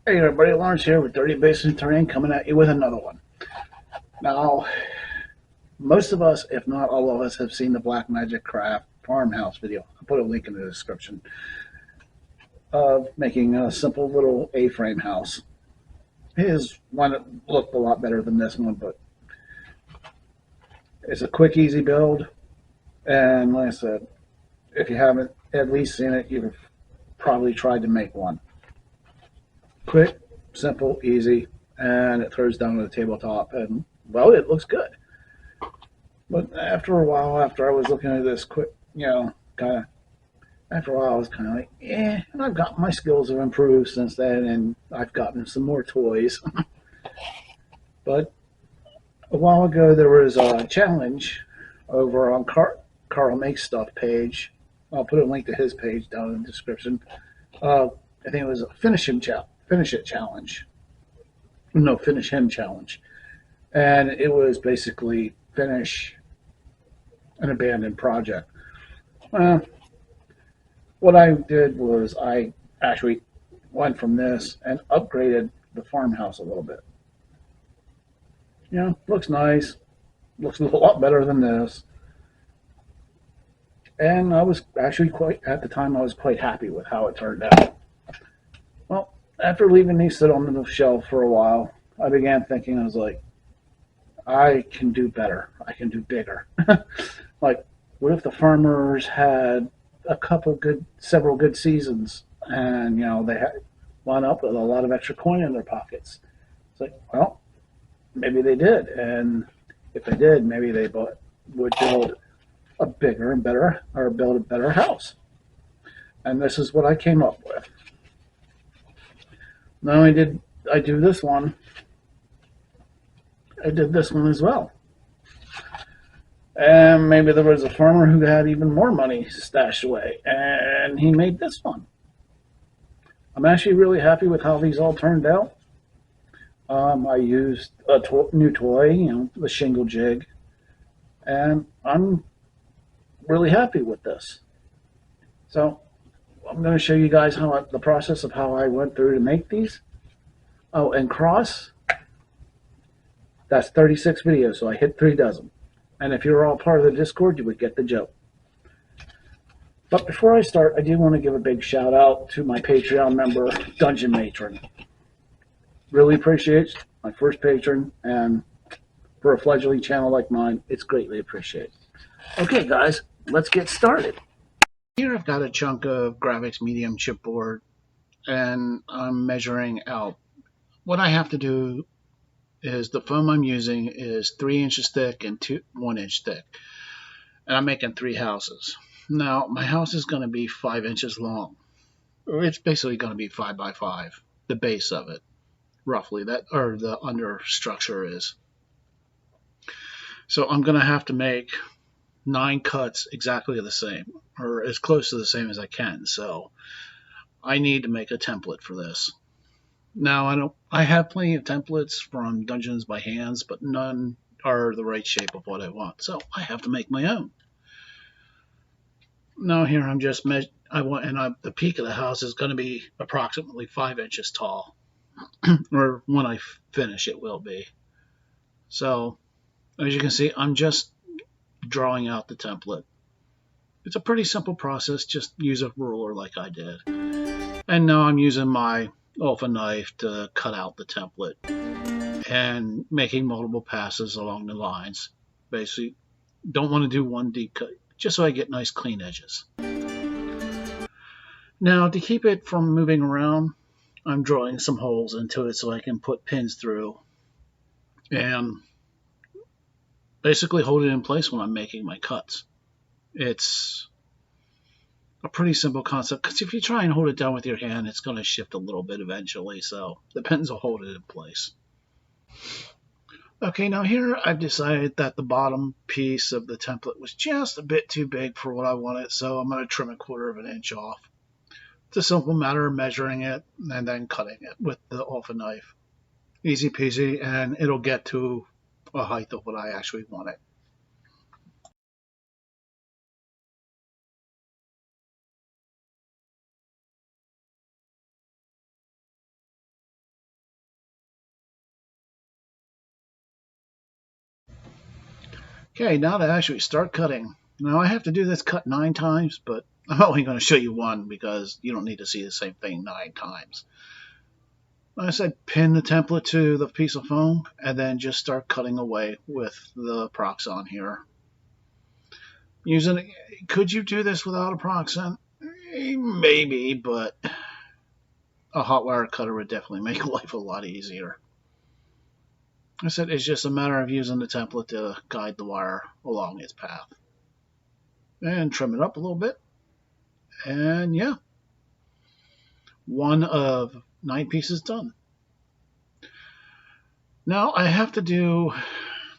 Hey everybody, Lawrence here with Dirty Basement Terrain coming at you with another one. Now, most of us, if not all of us, have seen the Black Magic Craft farmhouse video. I'll put a link in the description of making a simple little A-frame house. His one looked a lot better than this one, but it's a quick, easy build. And like I said, if you haven't at least seen it, you've probably tried to make one. Quick, simple, easy, and it throws down to the tabletop, and well, it looks good. But after a while, after I was looking at this quick, kind of, after a while, I was kind of like, and I've got my skills have improved since then, and I've gotten some more toys. But a while ago, there was a challenge over on Karl Makes Stuff page. I'll put a link to his page down in the description. I think it was a finish it challenge. No, finish him challenge, and it was basically finish an abandoned project. Well, what I did was I actually went from this and upgraded the farmhouse a little bit. Looks nice, looks a lot better than this. And I was actually at the time, I was quite happy with how it turned out. Well, after leaving these sit on the shelf for a while, I began thinking, I was like, I can do better. I can do bigger. Like, what if the farmers had several good seasons, and they had wound up with a lot of extra coin in their pockets? It's like, well, maybe they did, and if they did, maybe would build a bigger and better, or build a better house. And this is what I came up with. Not only did I do this one, I did this one as well. And maybe there was a farmer who had even more money stashed away, and he made this one. I'm actually really happy with how these all turned out. I used a new toy, the shingle jig, and I'm really happy with this. So I'm going to show you guys the process of how I went through to make these. Oh, and cross, that's 36 videos, so I hit 3 dozen. And if you're all part of the Discord, you would get the joke. But before I start, I do want to give a big shout out to my Patreon member, Dungeon Matron. Really appreciate my first patron, and for a fledgling channel like mine, it's greatly appreciated. Okay, guys, let's get started. Here I've got a chunk of graphics medium chipboard, and I'm measuring out. What I have to do is the foam I'm using is 3 inches thick and 1 inch thick, and I'm making 3 houses. Now my house is going to be 5 inches long. It's basically going to be 5 by 5, the base of it, roughly, that, or the under structure is. So I'm going to have to make 9 cuts exactly the same, or as close to the same as I can. So I need to make a template for this. Now I have plenty of templates from Dungeons by Hands, but none are the right shape of what I want. So I have to make my own. Now here I'm just the peak of the house is going to be approximately 5 inches tall, or when I finish it will be. So as you can see, I'm just drawing out the template. It's a pretty simple process. Just use a ruler like I did. And now I'm using my Alpha knife to cut out the template and making multiple passes along the lines. Basically, don't want to do one deep cut, just so I get nice clean edges. Now, to keep it from moving around, I'm drawing some holes into it so I can put pins through and basically hold it in place when I'm making my cuts. It's a pretty simple concept, because if you try and hold it down with your hand, it's going to shift a little bit eventually, so the pins will hold it in place. Okay, now here I've decided that the bottom piece of the template was just a bit too big for what I wanted, so I'm going to trim 1/4 of an inch off. It's a simple matter of measuring it and then cutting it with the Alpha knife. Easy peasy, and it'll get to a height of what I actually wanted. Okay, now to actually start cutting. Now I have to do this cut 9 times, but I'm only going to show you one because you don't need to see the same thing 9 times. Like I said, pin the template to the piece of foam and then just start cutting away with the prox on here. Could you do this without a prox on? Maybe, but a hot wire cutter would definitely make life a lot easier. I said it's just a matter of using the template to guide the wire along its path. And trim it up a little bit. And yeah, 1 of 9 pieces done. Now I have to do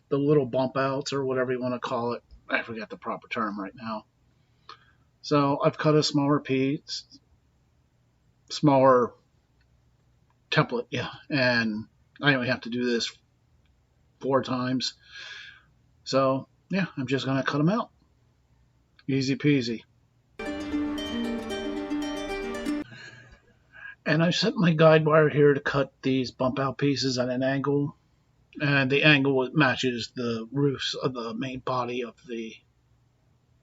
the little bump outs or whatever you want to call it. I forget the proper term right now. So I've cut a smaller piece, smaller template, yeah, and I only have to do this 4 times. So yeah, I'm just going to cut them out. Easy peasy. And I've set my guide wire here to cut these bump out pieces at an angle. And the angle matches the roofs of the main body of the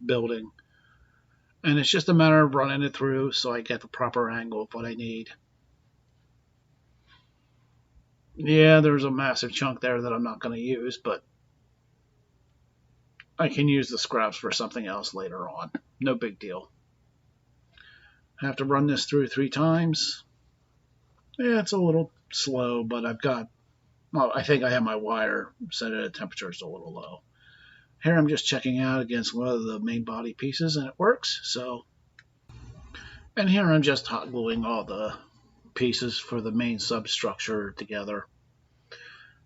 building. And it's just a matter of running it through so I get the proper angle of what I need. Yeah, there's a massive chunk there that I'm not going to use, but I can use the scraps for something else later on. No big deal. I have to run this through 3 times. Yeah, it's a little slow, but I think I have my wire set at a temperature that's a little low. Here I'm just checking out against one of the main body pieces, and it works. And here I'm just hot gluing all the pieces for the main substructure together.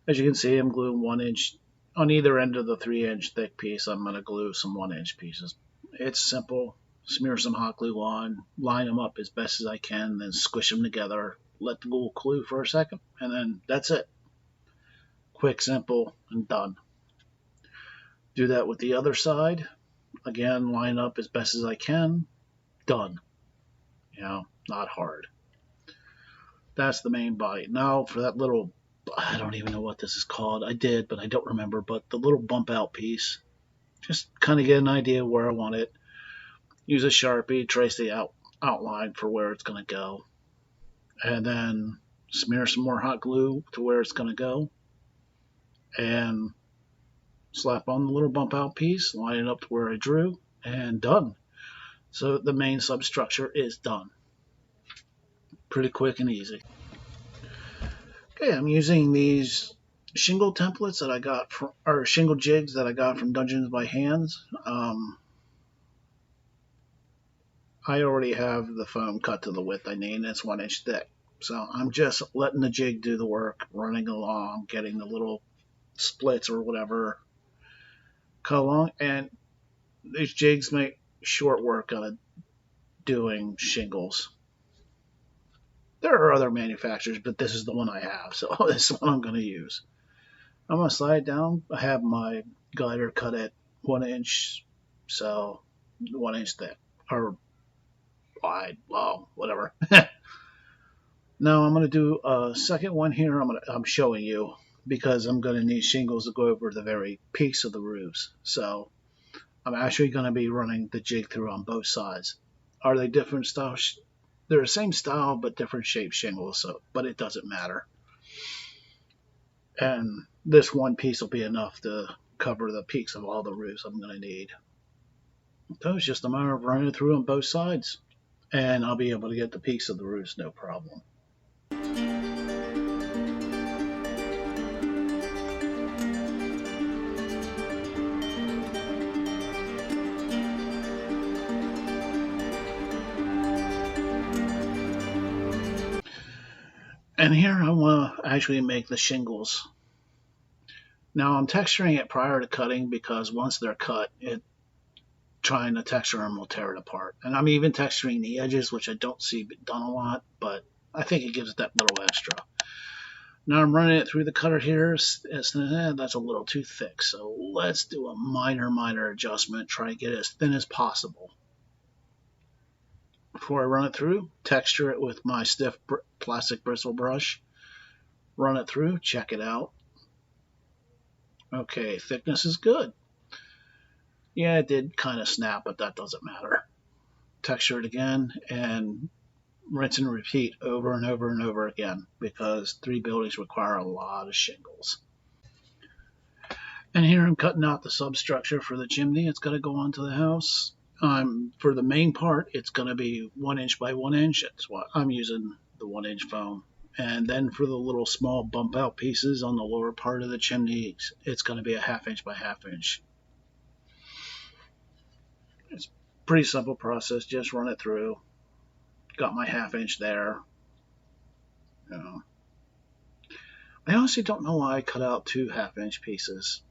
As you can see, I'm gluing 1 inch on either end of the 3-inch thick piece. I'm going to glue some 1-inch pieces. It's simple. Smear some hot glue on, line them up as best as I can, then squish them together, let the glue cool for a second, and then that's it. Quick, simple, and done. Do that with the other side. Again, line up as best as I can. Done. Not hard. That's the main body. Now for that little, I don't even know what this is called. I did, but I don't remember. But the little bump out piece, just kind of get an idea where I want it. Use a Sharpie, trace the outline for where it's going to go. And then smear some more hot glue to where it's going to go. And slap on the little bump out piece, line it up to where I drew, and done. So the main substructure is done. Pretty quick and easy. Okay, I'm using these shingle templates that I got or shingle jigs that I got from Dungeons by Hands. I already have the foam cut to the width I need, and it's 1 inch thick. So I'm just letting the jig do the work, running along, getting the little splits or whatever cut along, and these jigs make short work of doing shingles. There are other manufacturers, but this is the one I have, so this is what I'm going to use. I'm going to slide it down. I have my glider cut at 1 inch, so 1 inch thick, or wide, long, whatever. Now I'm going to do a second one here. I'm showing you because I'm going to need shingles to go over the very peaks of the roofs. So I'm actually going to be running the jig through on both sides. Are they different styles? They're the same style but different shaped shingles, but it doesn't matter. And this one piece will be enough to cover the peaks of all the roofs I'm going to need. So it's just a matter of running it through on both sides, and I'll be able to get the peaks of the roofs no problem. And here I want to actually make the shingles. Now I'm texturing it prior to cutting because once they're cut, trying to texture them will tear it apart. And I'm even texturing the edges, which I don't see done a lot, but I think it gives it that little extra. Now I'm running it through the cutter here. That's a little too thick, so let's do a minor adjustment. Try to get it as thin as possible. Before I run it through, texture it with my stiff plastic bristle brush. Run it through, check it out. Okay, thickness is good. Yeah, it did kind of snap, but that doesn't matter. Texture it again and rinse and repeat over and over and over again because 3 buildings require a lot of shingles. And here I'm cutting out the substructure for the chimney. It's going to go onto the house. For the main part, it's going to be 1 inch by 1 inch. That's what I'm using, the 1-inch foam. And then for the little small bump out pieces on the lower part of the chimney, it's going to be a 1/2 inch by 1/2 inch. It's a pretty simple process. Just run it through. Got my 1/2 inch there. You know. I honestly don't know why I cut out 2 1/2 inch pieces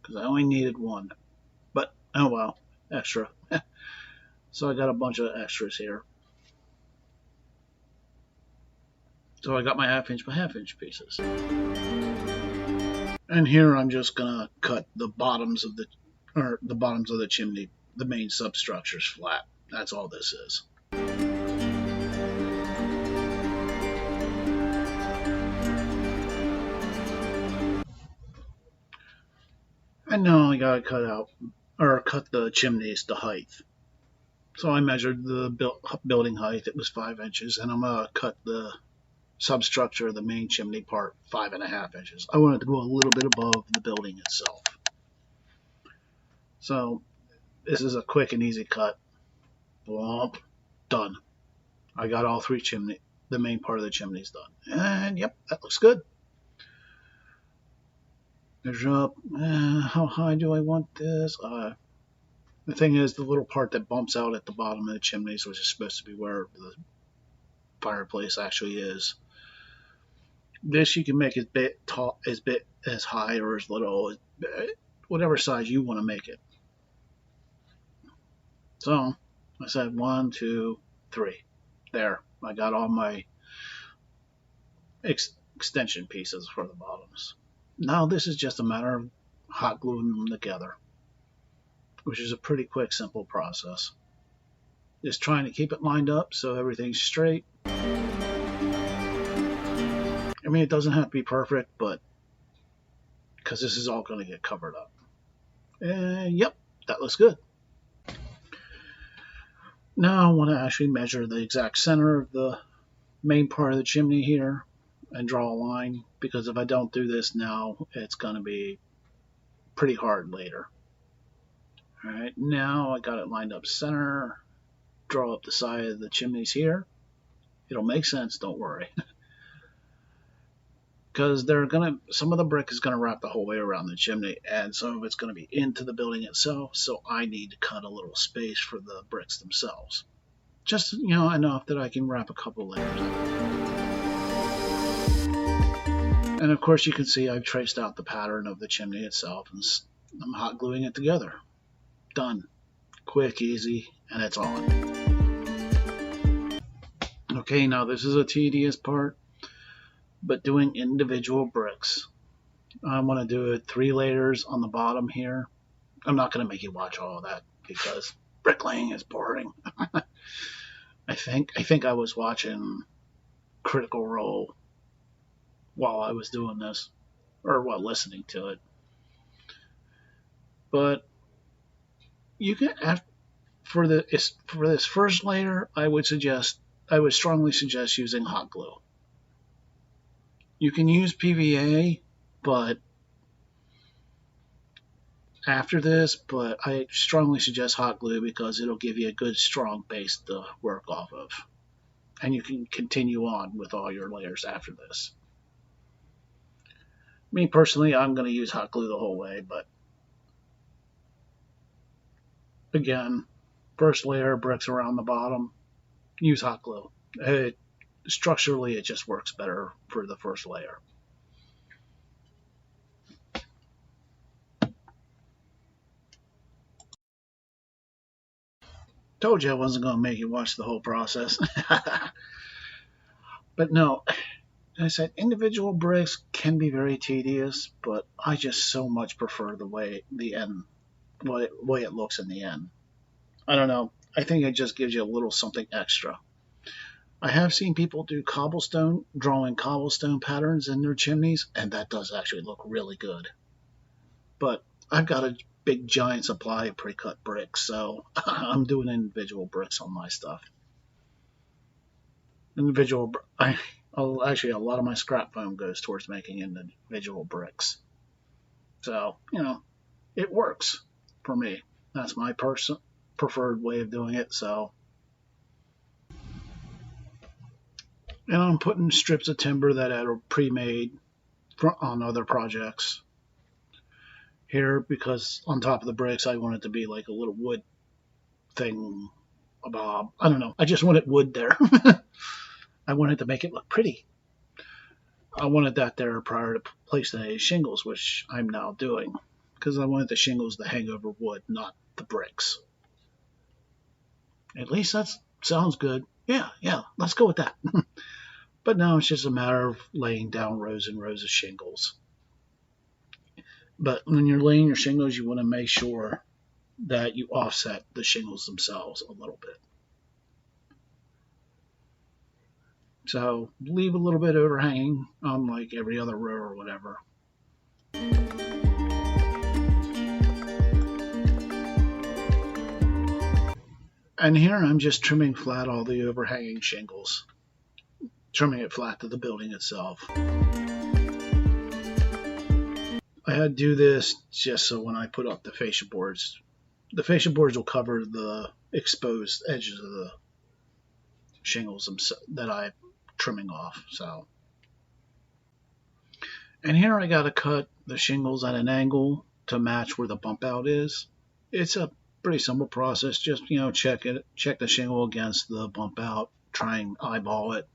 because I only needed 1. But oh well, extra. So I got a bunch of extras here. So I got my 1/2 inch by 1/2 inch pieces. And here I'm just gonna cut the bottoms of the chimney, the main substructures flat. That's all this is. And now I gotta cut the chimneys to height. So I measured the building height. It was 5 inches, and I'm gonna cut the substructure of the main chimney part 5.5 inches. I wanted to go a little bit above the building itself. So this is a quick and easy cut. Bump, done. I got all 3 the main part of the chimneys done. And yep, that looks good. Measure up. How high do I want this? The thing is, the little part that bumps out at the bottom of the chimneys, which is supposed to be where the fireplace actually is. This you can make as high or as little, whatever size you want to make it. So I said 1, 2, 3. There, I got all my extension pieces for the bottoms. Now this is just a matter of hot gluing them together, which is a pretty quick, simple process. Just trying to keep it lined up so everything's straight. I mean, it doesn't have to be perfect, but because this is all going to get covered up. And yep, that looks good. Now I want to actually measure the exact center of the main part of the chimney here and draw a line, because if I don't do this now, it's going to be pretty hard later. All right, now I got it lined up center. Draw up the side of the chimneys here. It'll make sense, don't worry. Because some of the brick is going to wrap the whole way around the chimney, and some of it's going to be into the building itself, so I need to cut a little space for the bricks themselves. Just, enough that I can wrap a couple layers. And of course you can see I've traced out the pattern of the chimney itself, and I'm hot gluing it together. Done. Quick, easy, and it's on. Okay, now this is a tedious part, but doing individual bricks. I want to do it 3 layers on the bottom here. I'm not going to make you watch all of that because bricklaying is boring. I think I was watching Critical Role while I was doing this, or while listening to it. But you can, for this first layer, I would strongly suggest using hot glue. You can use PVA, but I strongly suggest hot glue because it'll give you a good strong base to work off of. And you can continue on with all your layers after this. Me personally, I'm going to use hot glue the whole way, but again, first layer, bricks around the bottom, use hot glue. Structurally, it just works better for the first layer. Told you I wasn't going to make you watch the whole process. But no, I said individual bricks can be very tedious, but I just so much prefer the way it looks in the end. I don't know. I think it just gives you a little something extra. I have seen people do drawing cobblestone patterns in their chimneys, and that does actually look really good. But I've got a big giant supply of pre-cut bricks, so I'm doing individual bricks on my stuff. Actually, a lot of my scrap foam goes towards making individual bricks. So, it works for me. That's my preferred way of doing it. So, and I'm putting strips of timber that are pre-made on other projects here, because on top of the bricks, I want it to be like a little wood thing. I don't know. I just wanted wood there. I wanted to make it look pretty. I wanted that there prior to placing the shingles, which I'm now doing, because I wanted the shingles to hang over wood, not the bricks. At least that sounds good. Yeah, let's go with that. But now it's just a matter of laying down rows and rows of shingles. But when you're laying your shingles, you want to make sure that you offset the shingles themselves a little bit. So leave a little bit overhanging on like every other row or whatever. And here I'm just trimming flat all the overhanging shingles. Trimming it flat to the building itself. I had to do this just so when I put up the fascia boards will cover the exposed edges of the shingles that I'm trimming off. So, and here I got to cut the shingles at an angle to match where the bump out is. It's a pretty simple process. Just check the shingle against the bump out, try and eyeball it.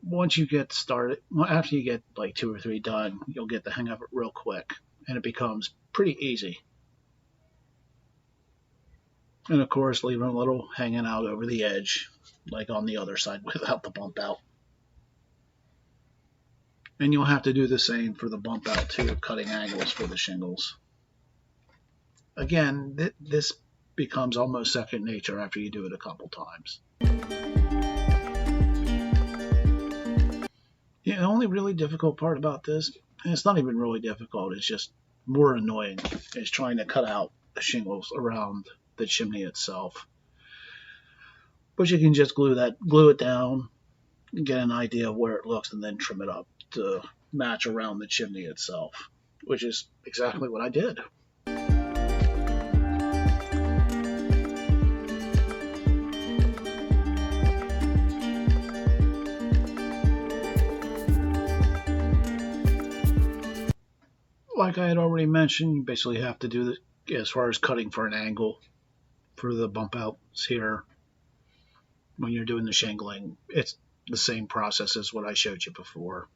Once you get started, after you get like 2 or 3 done, you'll get the hang of it real quick, and it becomes pretty easy. And of course, leaving a little hanging out over the edge, like on the other side without the bump out. And you'll have to do the same for the bump out too, cutting angles for the shingles. Again, this becomes almost second nature after you do it a couple times. Yeah, the only really difficult part about this, and it's not even really difficult, it's just more annoying, is trying to cut out the shingles around the chimney itself. But you can just glue it down, get an idea of where it looks, and then trim it up to match around the chimney itself, which is exactly what I did. Like I had already mentioned, you basically have to do this as far as cutting for an angle for the bump outs here. When you're doing the shingling, it's the same process as what I showed you before.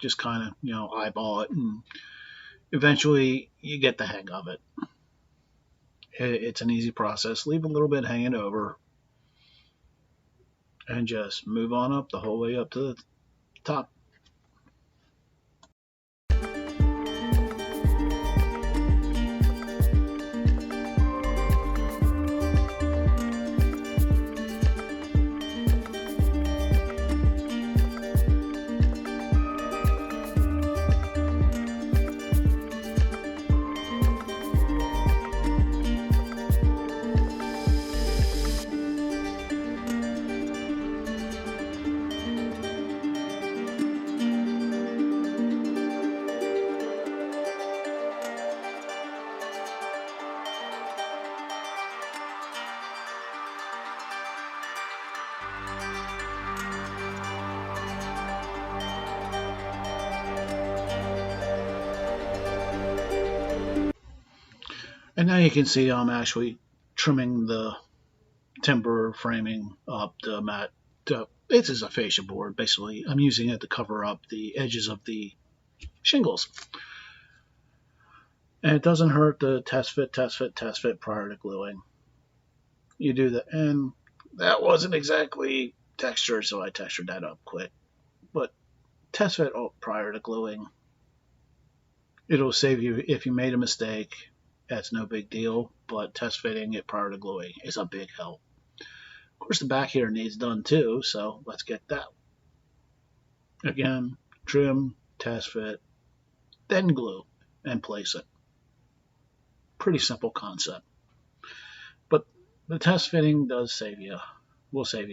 Just kind of, eyeball it, and eventually you get the hang of it. It's an easy process. Leave a little bit hanging over and just move on up the whole way up to the top. And now you can see I'm actually trimming the timber framing up to mat. This is a fascia board, basically. I'm using it to cover up the edges of the shingles. And it doesn't hurt to test fit prior to gluing. You do that, and that wasn't exactly textured, so I textured that up quick. But test fit prior to gluing. It'll save you if you made a mistake. That's no big deal, but test fitting it prior to gluing is a big help. Of course, the back here needs done too, so let's get that. Again, trim, test fit, then glue, and place it. Pretty simple concept. But the test fitting will save you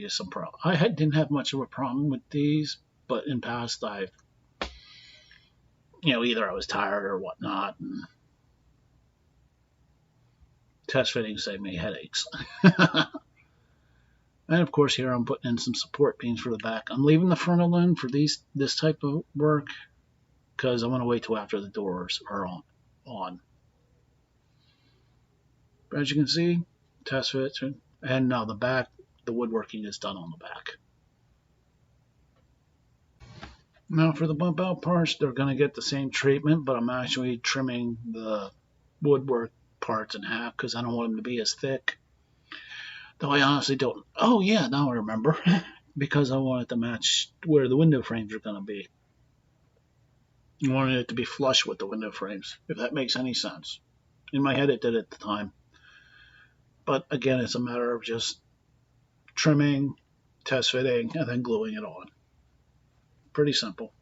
some problem. Didn't have much of a problem with these, but in past either I was tired or whatnot, and test fitting saved me headaches. And of course here I'm putting in some support beams for the back. I'm leaving the front alone for this type of work because I want to wait till after the doors are on. But as you can see, test fits, and now the back, the woodworking is done on the back. Now for the bump out parts, they're going to get the same treatment, but I'm actually trimming the woodwork parts in half because I don't want them to be as thick. Though I honestly don't. Oh yeah, now I remember. Because I want it to match where the window frames are going to be. I wanted it to be flush with the window frames, if that makes any sense. In my head it did at the time. But again, it's a matter of just trimming, test fitting, and then gluing it on. Pretty simple.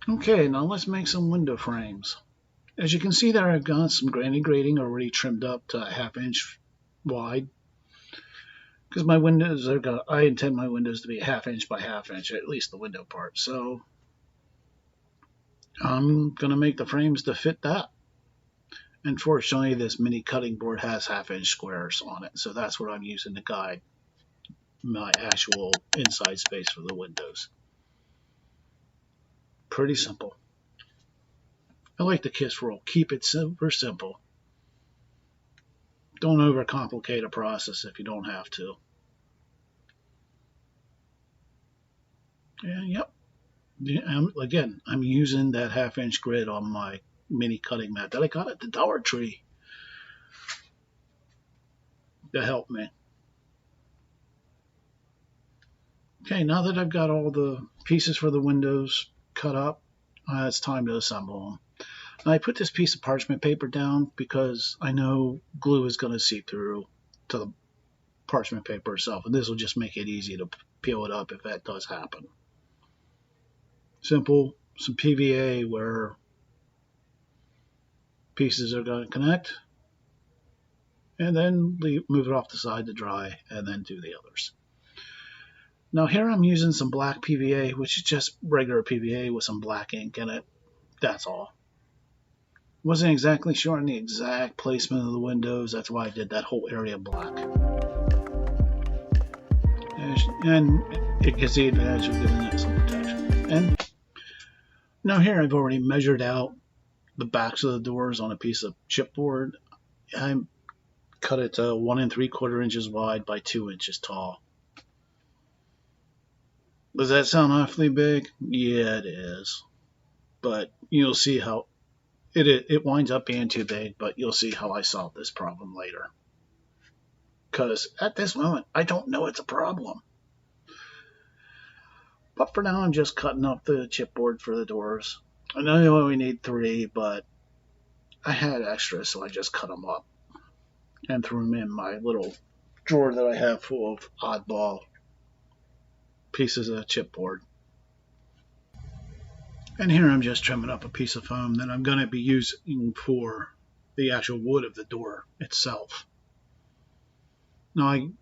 Okay, now let's make some window frames. As you can see there, I've got some granny grating already trimmed up to a 1/2 inch wide. Because my windows I intend my windows to be 1/2 inch by 1/2 inch, at least the window part. So I'm gonna make the frames to fit that. Unfortunately, this mini cutting board has 1/2 inch squares on it, so that's what I'm using to guide my actual inside space for the windows. Pretty simple. I like the KISS rule. Keep it super simple. Don't overcomplicate a process if you don't have to. And yep. Again, I'm using that 1/2 inch grid on my mini cutting mat that I got at the Dollar Tree to help me. Okay, now that I've got all the pieces for the windows cut up, it's time to assemble them. And I put this piece of parchment paper down because I know glue is going to seep through to the parchment paper itself, and this will just make it easy to peel it up if that does happen. Simple, some PVA where pieces are going to connect, and then move it off the side to dry, and then do the others. Now here I'm using some black PVA, which is just regular PVA with some black ink in it. That's all. Wasn't exactly sure on the exact placement of the windows. That's why I did that whole area black. And it gets the advantage of giving it some protection. And now here I've already measured out the backs of the doors on a piece of chipboard. I cut it to 1 3/4 inches wide by 2 inches tall. Does that sound awfully big? Yeah, it is. But you'll see how it winds up being too big, but you'll see how I solve this problem later. Because at this moment, I don't know it's a problem. But for now, I'm just cutting up the chipboard for the doors. I know you only need 3, but I had extras, so I just cut them up and threw them in my little drawer that I have full of oddball pieces of chipboard. And here I'm just trimming up a piece of foam that I'm going to be using for the actual wood of the door itself. Now I'm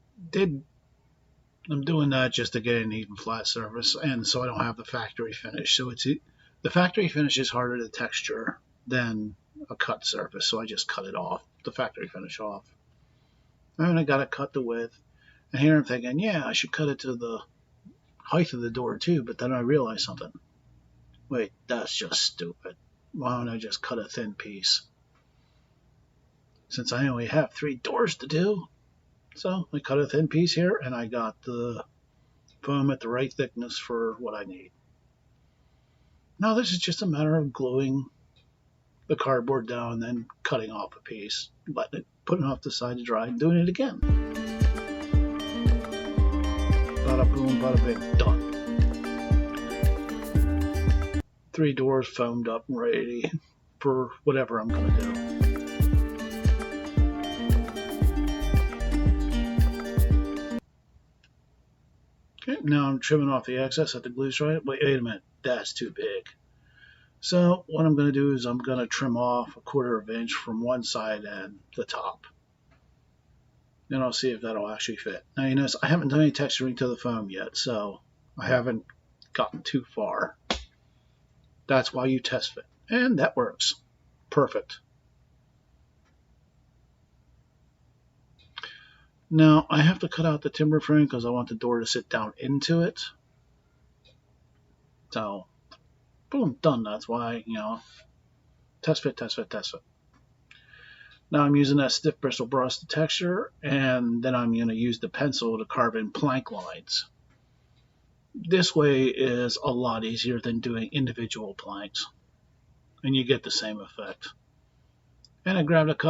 doing that just to get an even flat surface, and so I don't have the factory finish. So the factory finish is harder to texture than a cut surface, so I just cut it off, the factory finish off. And I got to cut the width. And here I'm thinking, yeah, I should cut it to the height of the door too, but then I realized something. Wait, that's just stupid. Why don't I just cut a thin piece? Since I only have 3 doors to do. So I cut a thin piece here, and I got the foam at the right thickness for what I need. Now this is just a matter of gluing the cardboard down, and then cutting off a piece, letting it, putting it off the side to dry, and doing it again. Bada boom, bada bing, done. 3 doors foamed up and ready for whatever I'm going to do. Okay, now I'm trimming off the excess at the glue stripe. Wait a minute, that's too big. So what I'm going to do is I'm going to trim off 1/4 of an inch from one side and the top. Then I'll see if that'll actually fit. Now you notice I haven't done any texturing to the foam yet, so I haven't gotten too far. That's why you test fit. And that works. Perfect. Now I have to cut out the timber frame because I want the door to sit down into it. So, boom, done. That's why, test fit, test fit, test fit. Now I'm using that stiff bristle brush to texture, and then I'm going to use the pencil to carve in plank lines. This way is a lot easier than doing individual planks, and you get the same effect. And I grabbed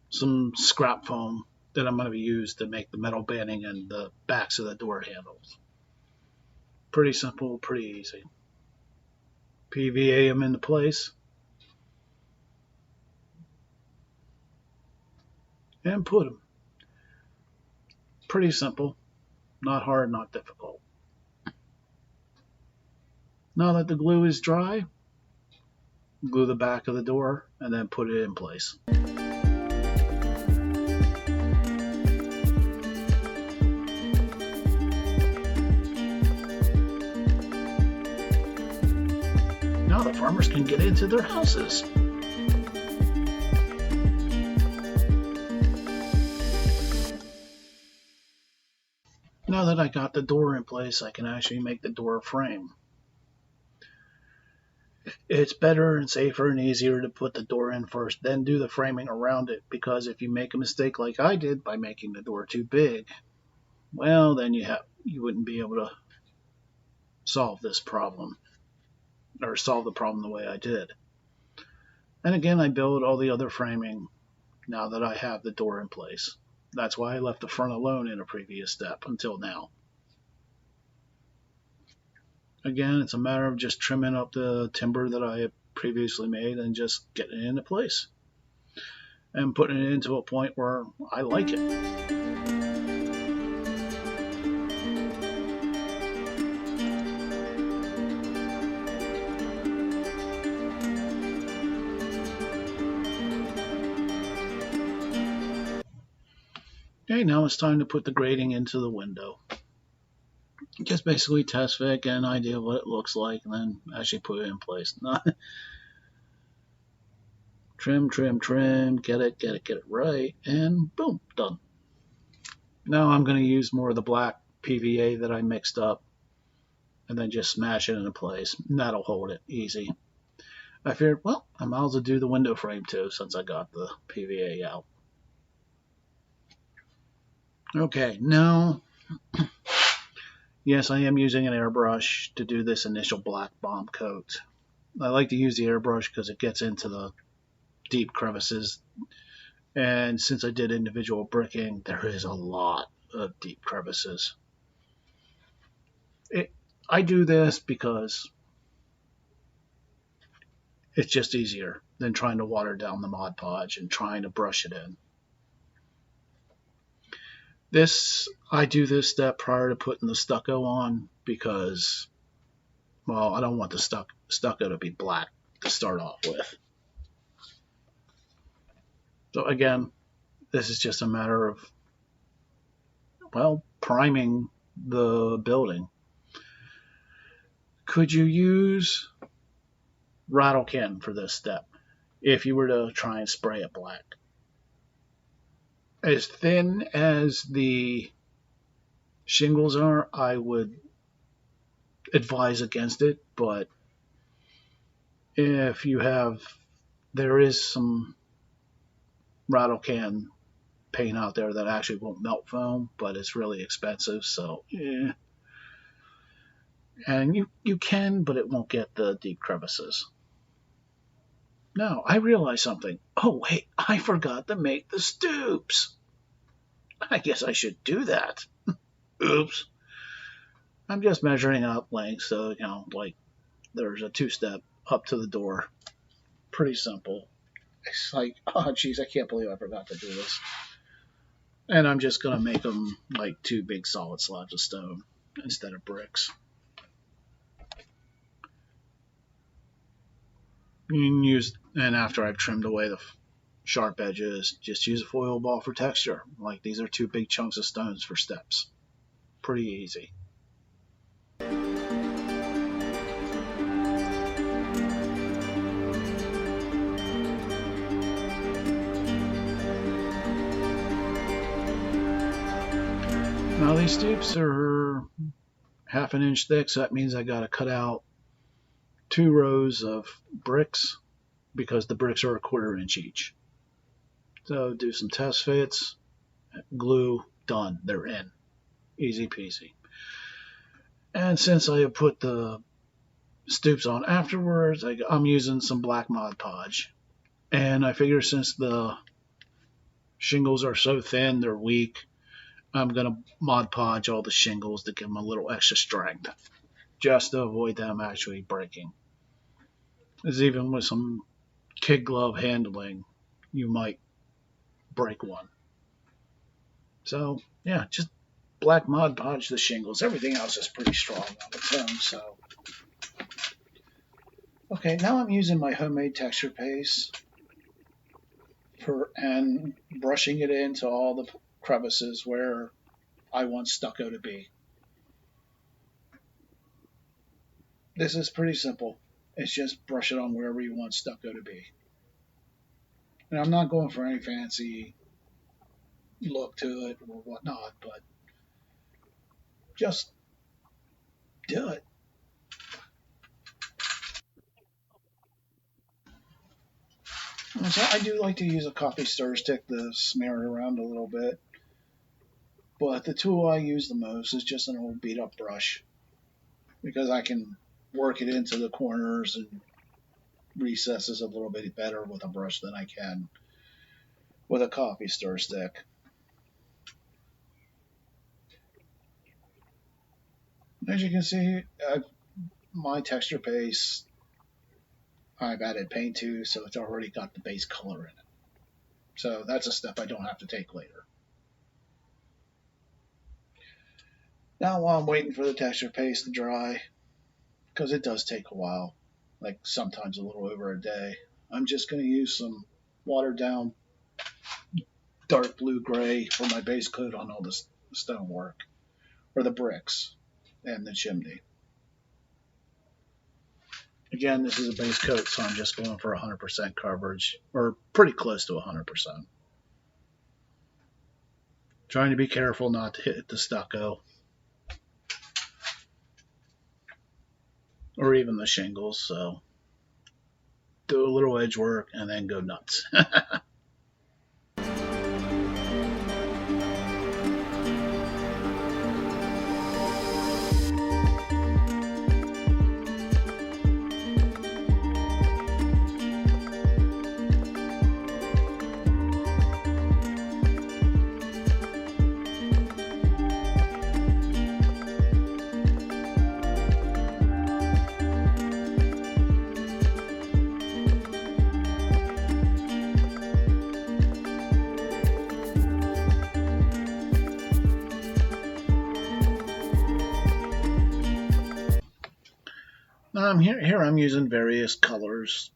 some scrap foam that I'm going to use to make the metal banding and the backs of the door handles. Pretty simple, pretty easy. PVA them into place. And put them. Pretty simple. Not hard, not difficult. Now that the glue is dry, glue the back of the door and then put it in place. Now the farmers can get into their houses. Now that I got the door in place, I can actually make the door frame. It's better and safer and easier to put the door in first, then do the framing around it, because if you make a mistake like I did by making the door too big, well, then you wouldn't be able to solve this problem, or solve the problem the way I did. And again, I build all the other framing now that I have the door in place. That's why I left the front alone in a previous step until now. Again, it's a matter of just trimming up the timber that I had previously made and just getting it into place. And putting it into a point where I like it. Okay, now it's time to put the grating into the window. Just basically test fit, get an idea of what it looks like, and then actually put it in place. Trim, trim, trim, get it right, and boom, done. Now I'm going to use more of the black PVA that I mixed up, and then just smash it into place. And that'll hold it easy. I figured, well, I might as well do the window frame too, since I got the PVA out. Okay, now, yes, I am using an airbrush to do this initial black bomb coat. I like to use the airbrush because it gets into the deep crevices, and since I did individual bricking, there is a lot of deep crevices. I do this because it's just easier than trying to water down the Mod Podge and trying to brush it in. I do this step prior to putting the stucco on because, well, I don't want the stucco to be black to start off with. So again, this is just a matter of, well, priming the building. Could you use rattle can for this step if you were to try and spray it black? As thin as the shingles are, I would advise against it, but if there is some rattle can paint out there that actually won't melt foam, but it's really expensive, so yeah. And you can, but it won't get the deep crevices. Now, I realized something. Oh, wait, I forgot to make the stoops. I guess I should do that. Oops. I'm just measuring out length, so, like there's a two-step up to the door. Pretty simple. It's like, oh geez, I can't believe I forgot to do this. And I'm just going to make them like 2 big solid slabs of stone instead of bricks. You can use, and after I've trimmed away the sharp edges, just use a foil ball for texture. Like these are 2 big chunks of stones for steps. Pretty easy. Now these stoops are 1/2 inch thick, so that means I got to cut out 2 rows of bricks because the bricks are 1/4 inch each. So do some test fits, glue, done. They're in. Easy peasy. And since I have put the stoops on afterwards, I'm using some black Mod Podge. And I figure since the shingles are so thin, they're weak, I'm going to Mod Podge all the shingles to give them a little extra strength, just to avoid them actually breaking. As even with some kid glove handling, you might break one. So, yeah, just black Mod Podge the shingles. Everything else is pretty strong on its own, so. Okay, now I'm using my homemade texture paste and brushing it into all the crevices where I want stucco to be. This is pretty simple. It's just brush it on wherever you want stucco to be. And I'm not going for any fancy look to it or whatnot, but just do it. So I do like to use a coffee stir stick to smear it around a little bit. But the tool I use the most is just an old beat up brush, because I can work it into the corners and recesses a little bit better with a brush than I can with a coffee stir stick. As you can see, my texture paste, I've added paint to, so it's already got the base color in it. So that's a step I don't have to take later. Now while I'm waiting for the texture paste to dry, because it does take a while, like sometimes a little over a day, I'm just going to use some watered down dark blue-gray for my base coat on all the stonework, or the bricks and the chimney. Again, this is a base coat, so I'm just going for 100% coverage, or pretty close to 100%. Trying to be careful not to hit the stucco, or even the shingles, so do a little edge work and then go nuts. Here I'm using various colors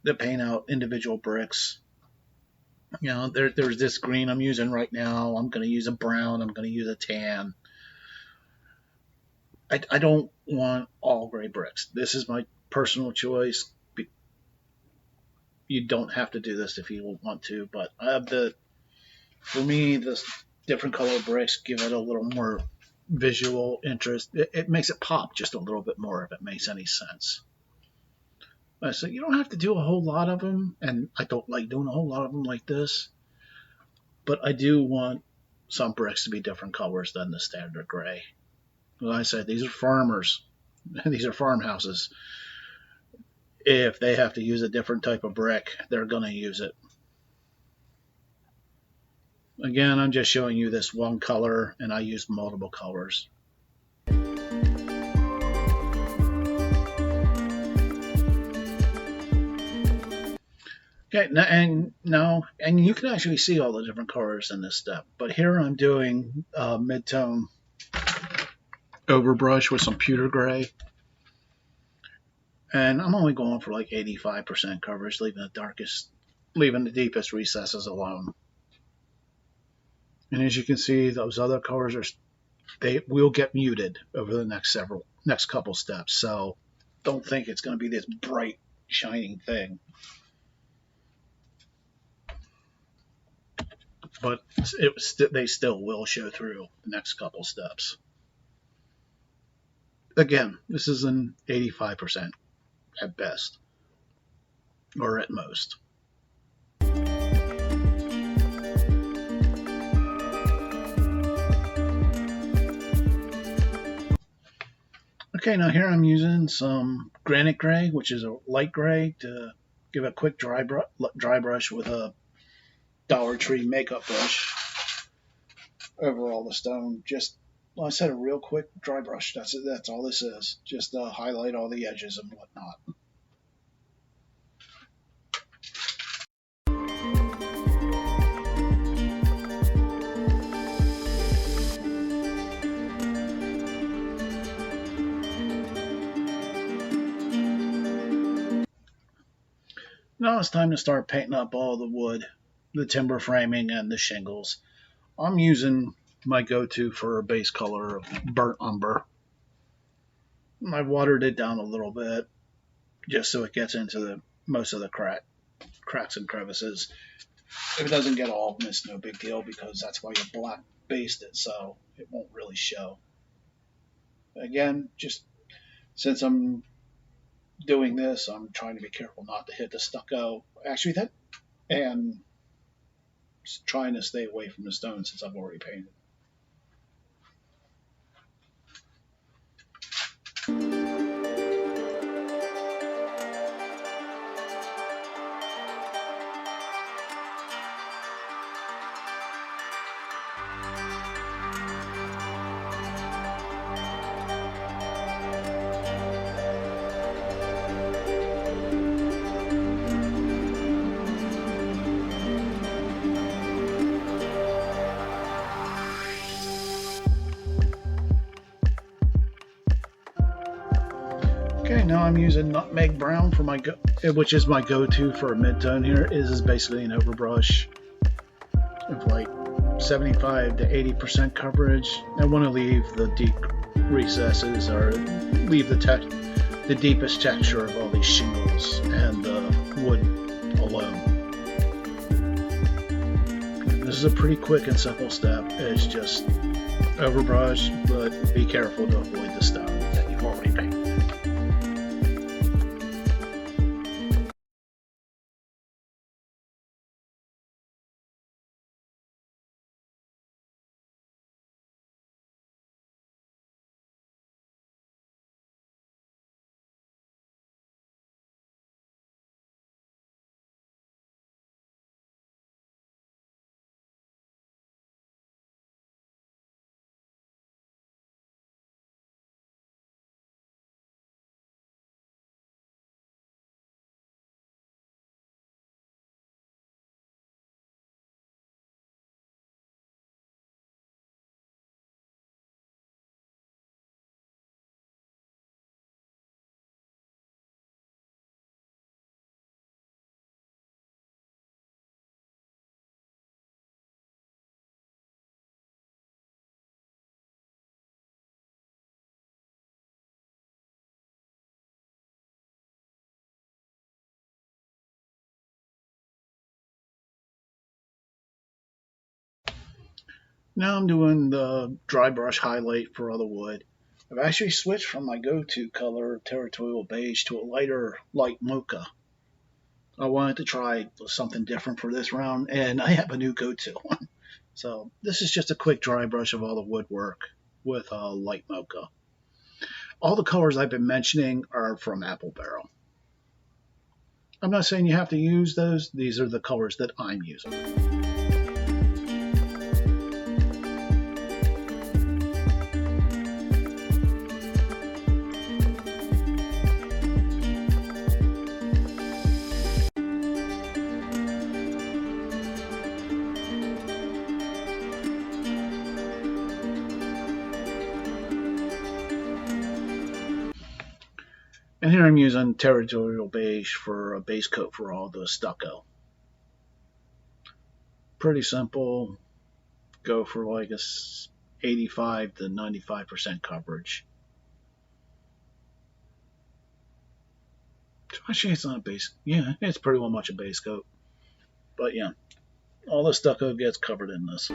to paint out individual bricks. You know, there's this green I'm using right now. I'm going to use a brown. I'm going to use a tan. I don't want all gray bricks. This is my personal choice. You don't have to do this if you want to, but for me, the different color bricks give it a little more visual interest. It makes it pop just a little bit more, if it makes any sense. So you don't have to do a whole lot of them, and I don't like doing a whole lot of them like this, but I do want some bricks to be different colors than the standard gray. Like I said, these are farmers. These are farmhouses. If they have to use a different type of brick, they're going to use it. Again, I'm just showing you this one color, and I use multiple colors. Okay, and you can actually see all the different colors in this step. But here I'm doing mid-tone overbrush with some pewter gray, and I'm only going for like 85% coverage, leaving the deepest recesses alone. And as you can see, those other colors they will get muted over the next couple steps. So don't think it's going to be this bright, shining thing. But they still will show through the next couple steps. Again, this is an 85% at best, or at most. Okay, now here I'm using some granite gray, which is a light gray, to give a quick dry brush with a Dollar Tree makeup brush over all the stone. Just, well, I said, a real quick dry brush. That's it. That's all this is. Just highlight all the edges and whatnot. Now it's time to start painting up all the wood, the timber framing, and the shingles. I'm using my go-to for a base color of burnt umber. I watered it down a little bit just so it gets into most of the cracks and crevices. If it doesn't get all of them, it's no big deal, because that's why you black based it, so it won't really show. Again, just since I'm doing this, I'm trying to be careful not to hit the stucco. Actually, and trying to stay away from the stone since I've already painted. Okay, now I'm using nutmeg brown for which is my go-to for a mid-tone here. This is basically an overbrush of like 75 to 80% coverage. I want to leave the deep recesses, or leave the deepest texture of all these shingles and the wood alone. This is a pretty quick and simple step. It's just overbrush, but be careful to avoid the stone that you've already painted. Now I'm doing the dry brush highlight for all the wood. I've actually switched from my go-to color, territorial beige, to a light mocha. I wanted to try something different for this round, and I have a new go-to one. So this is just a quick dry brush of all the woodwork with a light mocha. All the colors I've been mentioning are from Apple Barrel. I'm not saying you have to use those. These are the colors that I'm using. And here I'm using territorial beige for a base coat for all the stucco. Pretty simple. Go for like a 85 to 95% coverage. Actually, it's not a base. Yeah, it's pretty well much a base coat. But yeah, all the stucco gets covered in this.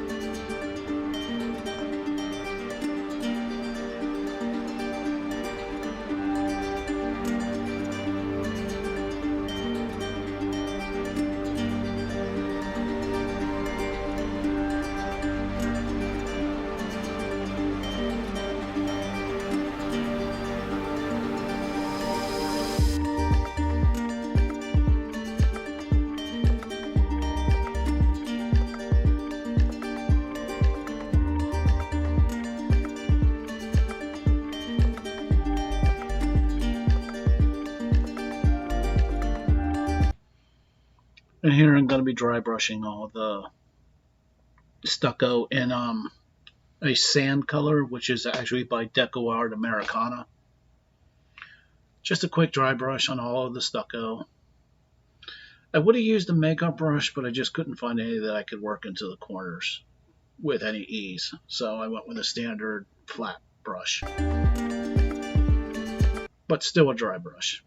And here I'm going to be dry brushing all the stucco in a sand color, which is actually by Deco Art Americana. Just a quick dry brush on all of the stucco. I would have used a makeup brush, but I just couldn't find any that I could work into the corners with any ease. So I went with a standard flat brush. But still a dry brush.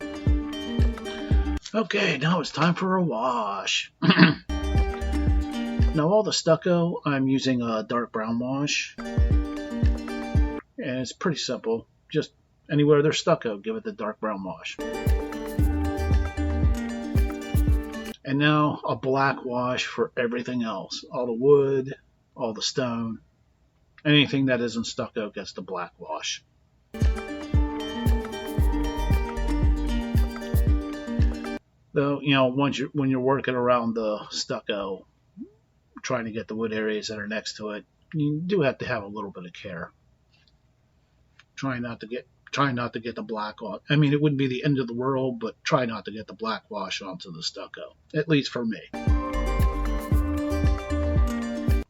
Okay, now it's time for a wash. Now all the stucco, I'm using a dark brown wash. And it's pretty simple. Just anywhere there's stucco, give it the dark brown wash. And now a black wash for everything else. All the wood, all the stone, anything that isn't stucco gets the black wash. Though, you know, when you're working around the stucco, trying to get the wood areas that are next to it, you do have to have a little bit of care. Trying not to get the black on. I mean, it wouldn't be the end of the world, but try not to get the black wash onto the stucco. At least for me.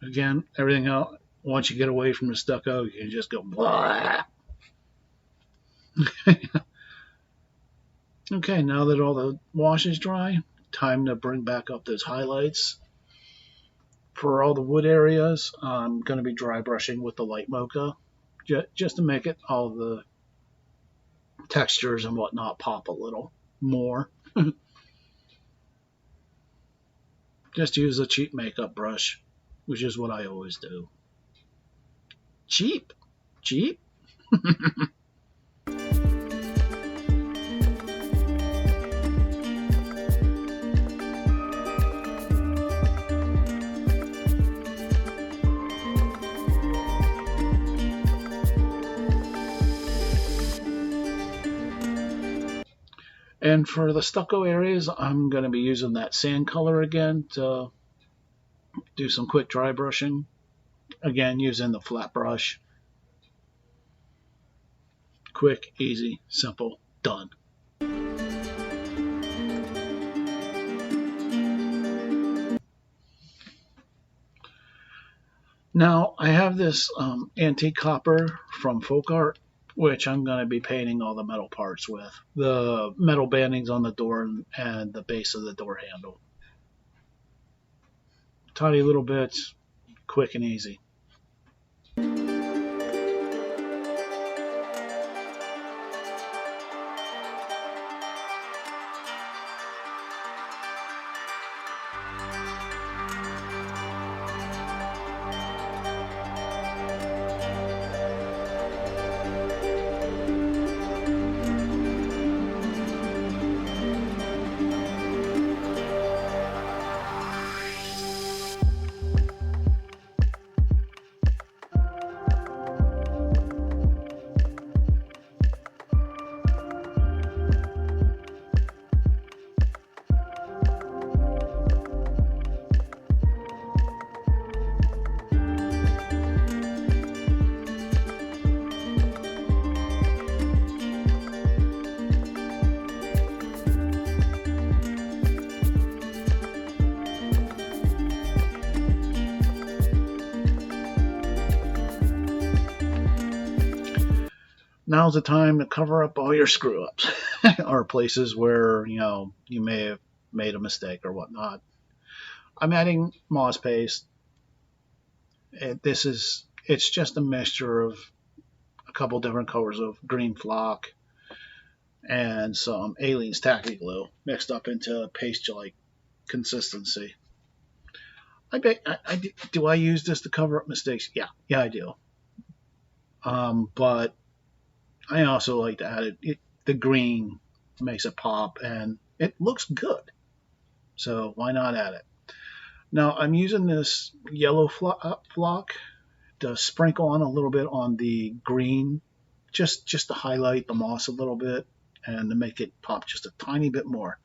Again, everything else, once you get away from the stucco, you can just go blah. Okay, now that all the wash is dry, time to bring back up those highlights. For all the wood areas, I'm going to be dry brushing with the light mocha, just to make it all the textures and whatnot pop a little more. Just use a cheap makeup brush, which is what I always do. Cheap? Cheap? And for the stucco areas, I'm going to be using that sand color again to do some quick dry brushing. Again, using the flat brush. Quick, easy, simple, done. Now, I have this antique copper from Folk Art, which I'm going to be painting all the metal parts with. The metal bandings on the door and the base of the door handle. Tiny little bits, quick and easy. Now's the time to cover up all your screw-ups. or places where, you know, you may have made a mistake or whatnot. I'm adding moss paste. It's just a mixture of a couple different colors of green flock and some Aleene's tacky glue mixed up into a paste-like consistency. Do I use this to cover up mistakes? Yeah, I do. But I also like to add it. The green makes it pop, and it looks good. So why not add it? Now I'm using this yellow flock to sprinkle on a little bit on the green, just to highlight the moss a little bit and to make it pop just a tiny bit more.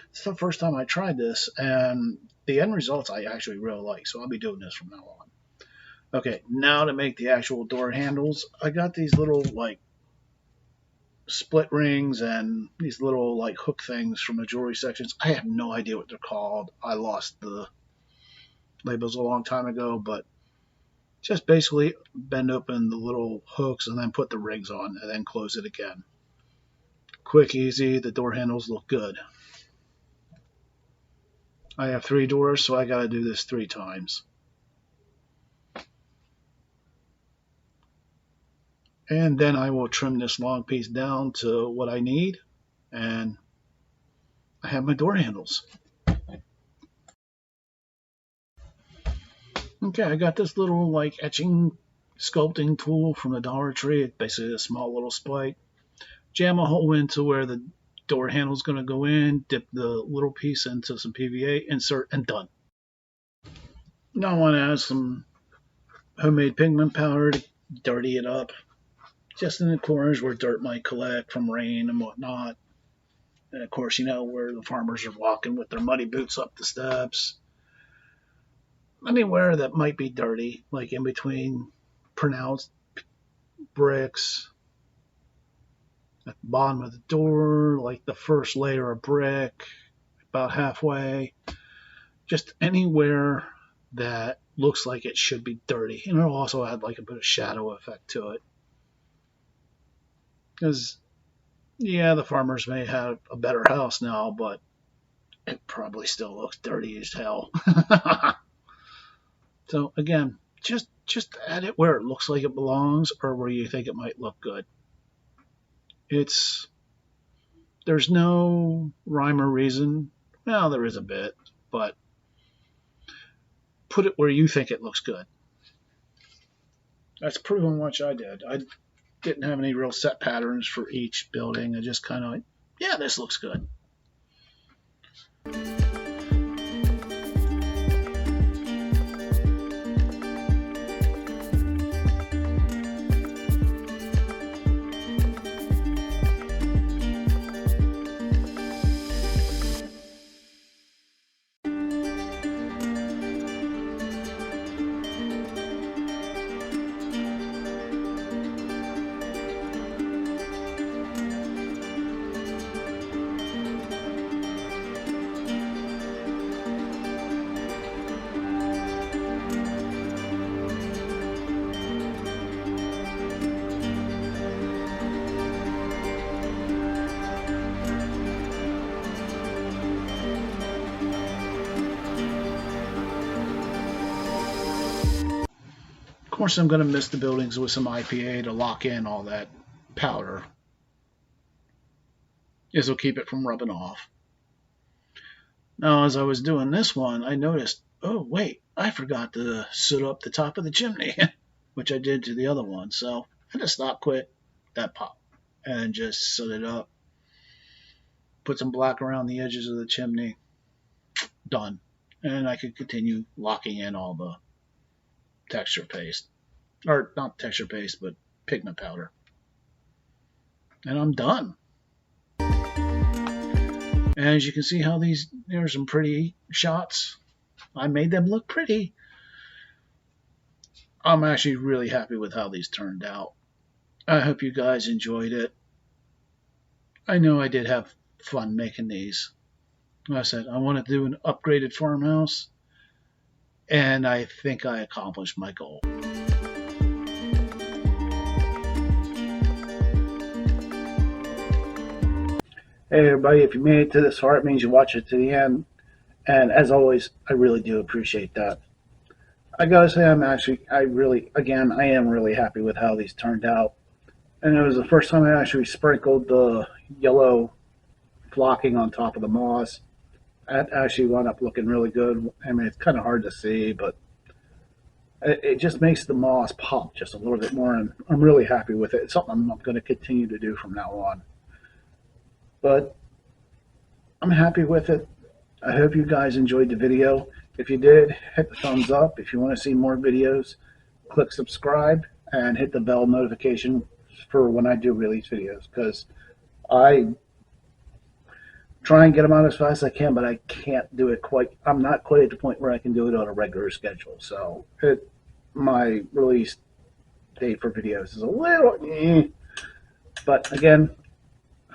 It's the first time I tried this, and the end results I actually really like, so I'll be doing this from now on. Okay, now to make the actual door handles, I got these little like split rings and these little like hook things from the jewelry sections. I have no idea what they're called. I lost the labels a long time ago, but just basically bend open the little hooks and then put the rings on and then close it again. Quick, easy. The door handles look good. I have 3 doors, so I got to do this 3 times. And then I will trim this long piece down to what I need, and I have my door handles. Okay, I got this little like etching sculpting tool from the Dollar Tree. It's basically a small little spike. Jam a hole into where the door handle is going to go in, dip the little piece into some PVA, insert, and done. Now I want to add some homemade pigment powder to dirty it up, just in the corners where dirt might collect from rain and whatnot. And of course, you know, where the farmers are walking with their muddy boots up the steps. Anywhere that might be dirty, like in between pronounced bricks, at the bottom of the door, like the first layer of brick, about halfway, just anywhere that looks like it should be dirty. And it'll also add like a bit of shadow effect to it. Because, yeah, the farmers may have a better house now, but it probably still looks dirty as hell. So again, just add it where it looks like it belongs or where you think it might look good. There's no rhyme or reason. Well, there is a bit, but put it where you think it looks good. That's pretty much what I did. I didn't have any real set patterns for each building. I just kind of like, yeah, this looks good. Of course, I'm going to mist the buildings with some IPA to lock in all that powder. This will keep it from rubbing off. Now, as I was doing this one, I noticed, oh, wait, I forgot to soot up the top of the chimney, which I did to the other one. So I just stopped quick, that pop, and just soot it up. Put some black around the edges of the chimney. Done. And I could continue locking in all the texture paste, or not texture paste, but pigment powder, and I'm done. And as you can see how there's some pretty shots. I made them look pretty. I'm actually really happy with how these turned out. I hope you guys enjoyed it. I know I did have fun making these. Like I said, I wanted to do an upgraded farmhouse, and I think I accomplished my goal. Hey everybody, if you made it to this far, it means you watch it to the end. And as always, I really do appreciate that. I gotta say, I am really happy with how these turned out. And it was the first time I actually sprinkled the yellow flocking on top of the moss. That actually wound up looking really good. I mean, it's kind of hard to see, but it just makes the moss pop just a little bit more. And I'm really happy with it. It's something I'm going to continue to do from now on. But I'm happy with it. I hope you guys enjoyed the video. If you did, hit the thumbs up. If you want to see more videos, click subscribe and hit the bell notification for when I do release videos, because I try and get them out as fast as I can, but I can't do it quite. I'm not quite at the point where I can do it on a regular schedule. So my release date for videos is a little but again,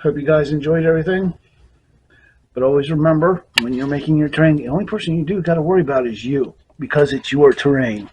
hope you guys enjoyed everything. But always remember, when you're making your terrain, the only person you do got to worry about is you, because it's your terrain.